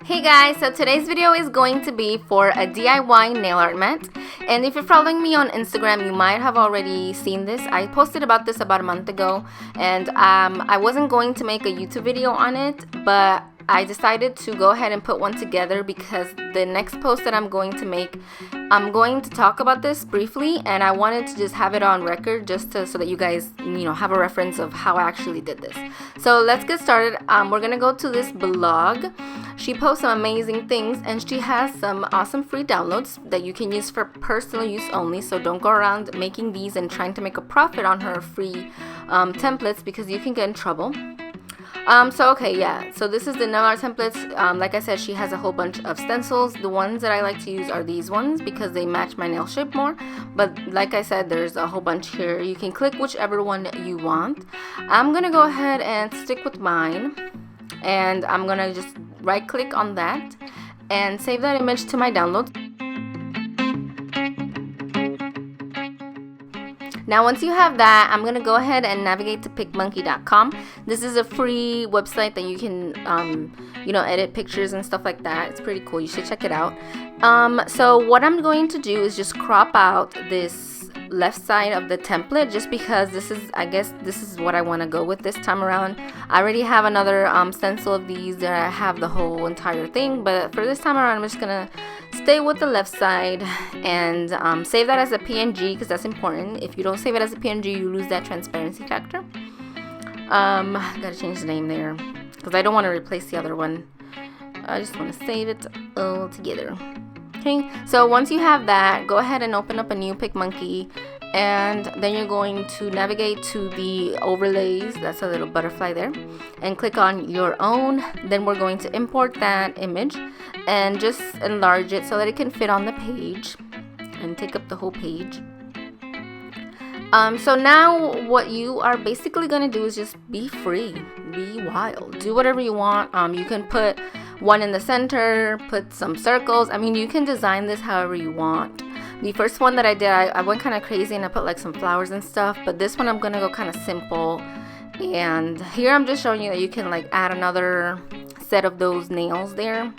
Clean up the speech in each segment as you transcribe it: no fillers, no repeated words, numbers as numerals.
Hey guys, so today's video is going to be for a DIY nail art mat, and if you're following me on Instagram you might have already seen this. I posted about this about a month ago, and I wasn't going to make a YouTube video on it, but I decided to go ahead and put one together because the next post that I'm going to make, I'm going to talk about this briefly, and I wanted to just have it on record just so that you guys, have a reference of how I actually did this. So let's get started. We're gonna go to this blog. She posts some amazing things, and she has some awesome free downloads that you can use for personal use only. So don't go around making these and trying to make a profit on her free templates, because you can get in trouble. So this is the nail art templates. Like I said, she has a whole bunch of stencils. The ones that I like to use are these ones because they match my nail shape more, but like I said, there's a whole bunch here. You can click whichever one you want. I'm gonna go ahead and stick with mine, and I'm gonna just right click on that and save that image to my downloads. Now once you have that, I'm gonna go ahead and navigate to picmonkey.com. This is a free website that you can edit pictures and stuff like that. It's pretty cool. You should check it out. So what I'm going to do is just crop out this left side of the template, just because I guess this is what I want to go with this time around. I already have another stencil of these that I have the whole entire thing, but for this time around I'm just gonna stay with the left side and save that as a PNG, because that's important. If you don't save it as a PNG, you lose that transparency factor. Gotta change the name there because I don't want to replace the other one. I just want to save it all together. Okay, so once you have that, go ahead and open up a new PicMonkey, and then you're going to navigate to the overlays. That's a little butterfly there, and click on your own. Then we're going to import that image and just enlarge it so that it can fit on the page and take up the whole page. So now what you are basically going to do is just be free, be wild, do whatever you want. You can put one in the center, put some circles. I mean, you can design this however you want. The first one that I did, I went kind of crazy and I put like some flowers and stuff, but this one I'm gonna go kind of simple. And here I'm just showing you that you can like add another set of those nails there.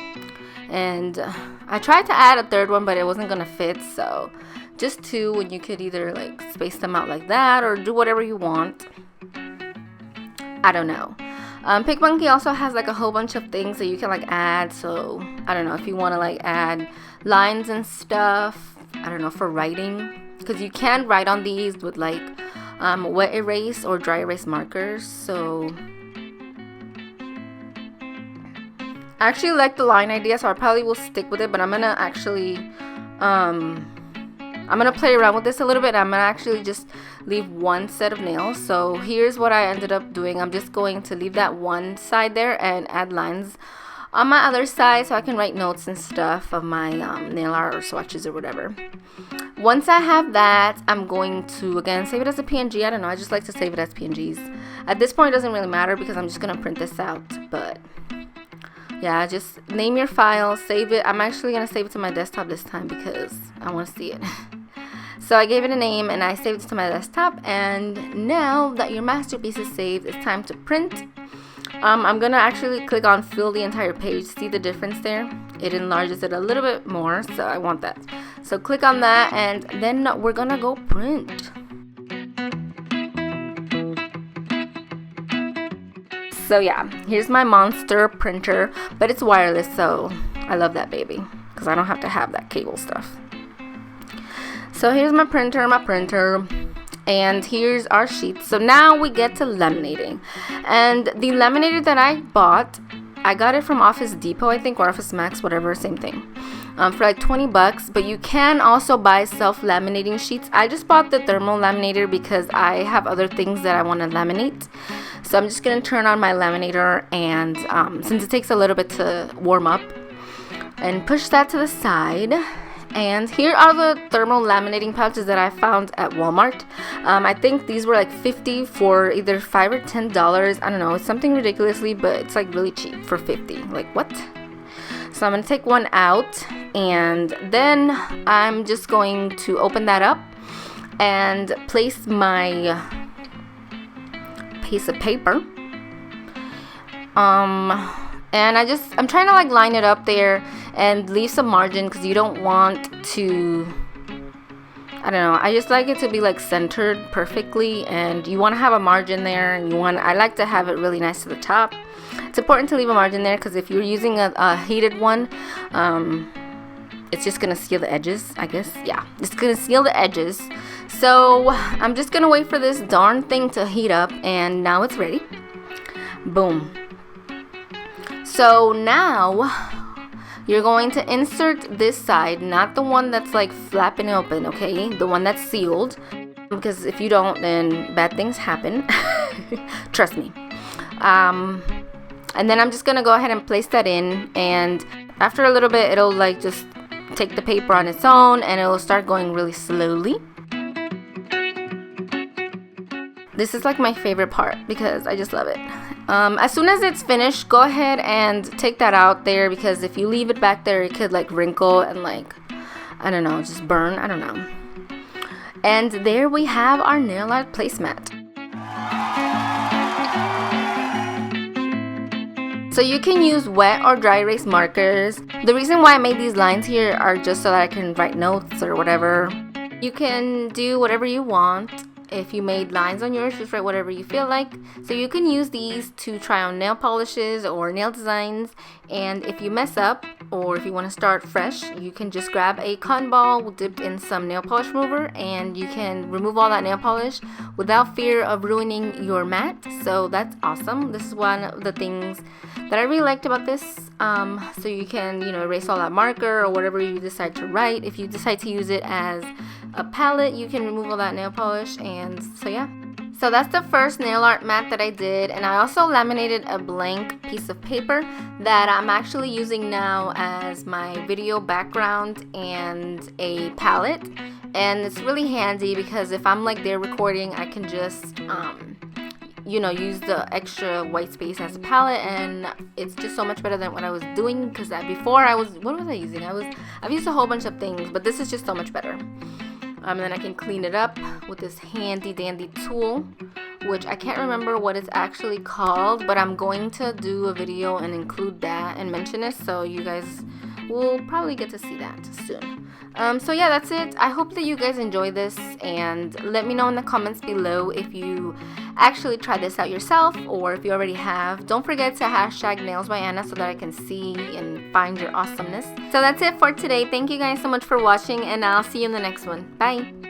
And I tried to add a third one, but it wasn't gonna fit, so just two, and you could either like space them out like that or do whatever you want. I don't know. PicMonkey also has like a whole bunch of things that you can like add. So I don't know if you want to like add lines and stuff. I don't know, for writing, because you can write on these with like wet erase or dry erase markers. So I actually like the line idea, so I probably will stick with it, but I'm gonna actually I'm gonna play around with this a little bit. I'm gonna actually just leave one set of nails. So here's what I ended up doing. I'm just going to leave that one side there and add lines on my other side so I can write notes and stuff of my nail art or swatches or whatever. Once I have that, I'm going to again save it as a PNG. I don't know, I just like to save it as PNGs. At this point it doesn't really matter because I'm just gonna print this out, but yeah, just name your file, save it. I'm actually gonna save it to my desktop this time because I want to see it. So I gave it a name and I saved it to my desktop, and now that your masterpiece is saved, it's time to print. I'm gonna actually click on fill the entire page. See the difference there? It enlarges it a little bit more, so I want that. So click on that, and then we're gonna go print. So yeah, here's my monster printer, but it's wireless, so I love that baby because I don't have to have that cable stuff. So here's my printer, and here's our sheets. So now we get to laminating, and the laminator that I bought, I got it from Office Depot, I think, or Office Max, whatever, same thing, for like 20 bucks. But you can also buy self-laminating sheets. I just bought the thermal laminator because I have other things that I want to laminate. So I'm just going to turn on my laminator, and since it takes a little bit to warm up, and push that to the side. And here are the thermal laminating pouches that I found at Walmart. I think these were like $50 for either $5 or $10. I don't know, it's something ridiculously, but it's like really cheap for $50. Like, what? So I'm going to take one out, and then I'm just going to open that up and place my piece of paper And I'm trying to like line it up there and leave some margin because you don't want to, I don't know, I just like it to be like centered perfectly, and you want to have a margin there, and I like to have it really nice to the top. It's important to leave a margin there because if you're using a heated one, it's just gonna seal the edges, I guess. Yeah, it's gonna seal the edges. So I'm just gonna wait for this darn thing to heat up, and now it's ready. Boom. So now you're going to insert this side, not the one that's like flapping open, okay? The one that's sealed, because if you don't, then bad things happen. Trust me. And then I'm just gonna go ahead and place that in, and after a little bit it'll like just take the paper on its own, and it'll start going really slowly. This is like my favorite part because I just love it. As soon as it's finished, go ahead and take that out there, because if you leave it back there, it could like wrinkle and like, I don't know, just burn. I don't know. And there we have our nail art placemat. So you can use wet or dry erase markers. The reason why I made these lines here are just so that I can write notes or whatever. You can do whatever you want. If you made lines on yours, just write whatever you feel like. So you can use these to try on nail polishes or nail designs. And if you mess up, or if you want to start fresh, you can just grab a cotton ball dipped in some nail polish remover, and you can remove all that nail polish without fear of ruining your mat. So that's awesome. This is one of the things that I really liked about this. So you can, erase all that marker or whatever you decide to write. If you decide to use it as a palette, you can remove all that nail polish. And so yeah, so that's the first nail art mat that I did. And I also laminated a blank piece of paper that I'm actually using now as my video background and a palette. And it's really handy because if I'm like there recording, I can just use the extra white space as a palette, and it's just so much better than what I was doing, because before what was I using? I've used a whole bunch of things, but this is just so much better. And then I can clean it up with this handy dandy tool, which I can't remember what it's actually called, but I'm going to do a video and include that and mention it, so you guys will probably get to see that soon. So yeah, that's it. I hope that you guys enjoy this, and let me know in the comments below if you actually try this out yourself, or if you already have. Don't forget to hashtag nails by Anna so that I can see and find your awesomeness. So that's it for today. Thank you guys so much for watching, and I'll see you in the next one. Bye.